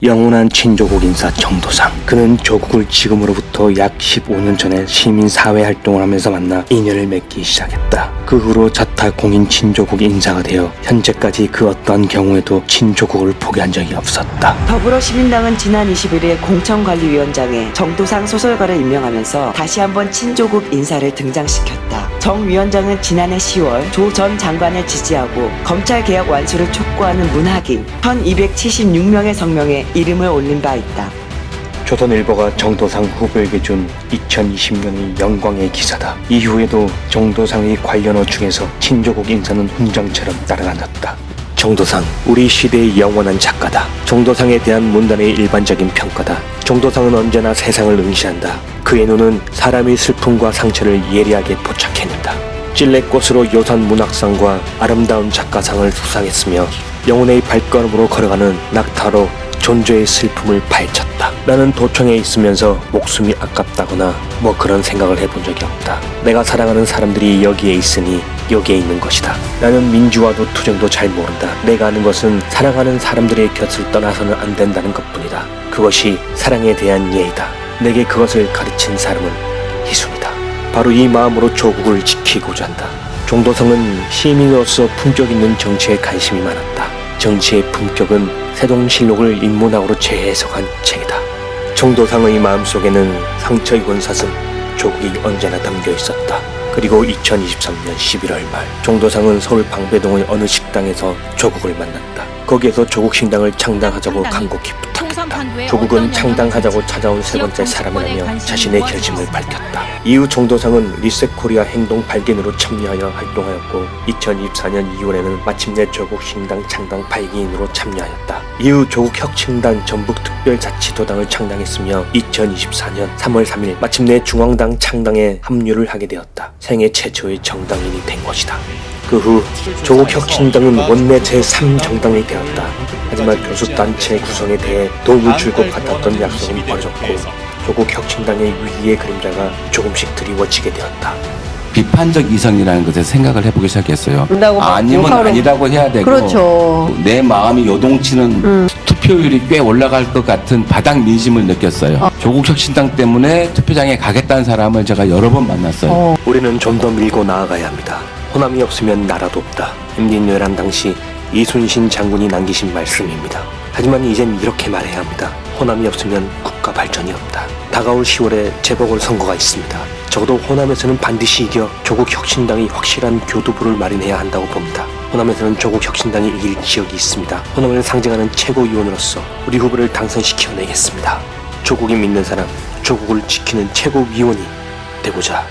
영원한 친조국 인사 정도상. 그는 조국을 지금으로부터 약 15년 전에 시민사회 활동을 하면서 만나 인연을 맺기 시작했다. 그 후로 자타 공인 친조국 인사가 되어 현재까지 그 어떠한 경우에도 친조국을 포기한 적이 없었다. 더불어시민당은 지난 21일 공천관리위원장에 정도상 소설가를 임명하면서 다시 한번 친조국 인사를 등장시켰다. 정 위원장은 지난해 10월 조 전 장관을 지지하고 검찰개혁 완수를 촉구하는 문학인 1276명의 성명에 이름을 올린 바 있다. 조선일보가 정도상 후보에게 준 2020년의 영광의 기사다. 이후에도 정도상의 관련어 중에서 친조국 인사는 훈장처럼 따라다녔다. 정도상, 우리 시대의 영원한 작가다. 정도상에 대한 문단의 일반적인 평가다. 정도상은 언제나 세상을 응시한다. 그의 눈은 사람의 슬픔과 상처를 예리하게 포착해낸다. 찔레꽃으로 요산 문학상과 아름다운 작가상을 수상했으며 영혼의 발걸음으로 걸어가는 낙타로 존재의 슬픔을 파헤쳤다. 나는 도청에 있으면서 목숨이 아깝다거나 뭐 그런 생각을 해본 적이 없다. 내가 사랑하는 사람들이 여기에 있으니 여기에 있는 것이다. 나는 민주화도 투쟁도 잘 모른다. 내가 아는 것은 사랑하는 사람들의 곁을 떠나서는 안 된다는 것뿐이다. 그것이 사랑에 대한 예의다. 내게 그것을 가르친 사람은 희순이다. 바로 이 마음으로 조국을 지키고자 한다. 정도상은 시민으로서 품격 있는 정치에 관심이 많았다. 정치의 품격은 세동실록을 인문학으로 재해석한 책이다. 정도상의 마음속에는 상처 입은 사슴 조국이 언제나 담겨 있었다. 그리고 2023년 11월 말 정도상은 서울 방배동의 어느 식당에서 조국을 만났다. 거기에서 조국신당을 창당하자고 간곡히 부탁했다. 조국은 창당하자고 찾아온 세 번째 사람이라며 자신의 결심을 밝혔다. 이후 정도상은 리셋코리아 행동 발견으로 참여하여 활동하였고 2024년 2월에는 마침내 조국신당 창당 8기인으로 참여하였다. 이후 조국혁신당 전북특별자치도당을 창당했으며 2024년 3월 3일 마침내 중앙당 창당에 합류를 하게 되었다. 생애 최초의 정당인이 된 것이다. 그 후 조국혁신당은 원내 제3정당이 되었다. 하지만 교수단체 구성에 대해 도움을 줄 것 같았던 약속은 버렸고 조국혁신당의 위기의 그림자가 조금씩 드리워지게 되었다. 비판적 이성이라는 것에 생각을 해보기 시작했어요. 아니면 욕하러... 아니라고 해야 되고 그렇죠. 내 마음이 요동치는 투표율이 꽤 올라갈 것 같은 바닥 민심을 느꼈어요. 조국혁신당 때문에 투표장에 가겠다는 사람을 제가 여러 번 만났어요. 우리는 좀 더 밀고 나아가야 합니다. 호남이 없으면 나라도 없다. MD노예란 당시 이순신 장군이 남기신 말씀입니다. 하지만 이젠 이렇게 말해야 합니다. 호남이 없으면 국가 발전이 없다. 다가올 10월에 재보궐선거가 있습니다. 적어도 호남에서는 반드시 이겨 조국혁신당이 확실한 교두보를 마련해야 한다고 봅니다. 호남에서는 조국혁신당이 이길 지역이 있습니다. 호남을 상징하는 최고위원으로서 우리 후보를 당선시켜내겠습니다. 조국이 믿는 사람, 조국을 지키는 최고위원이 되고자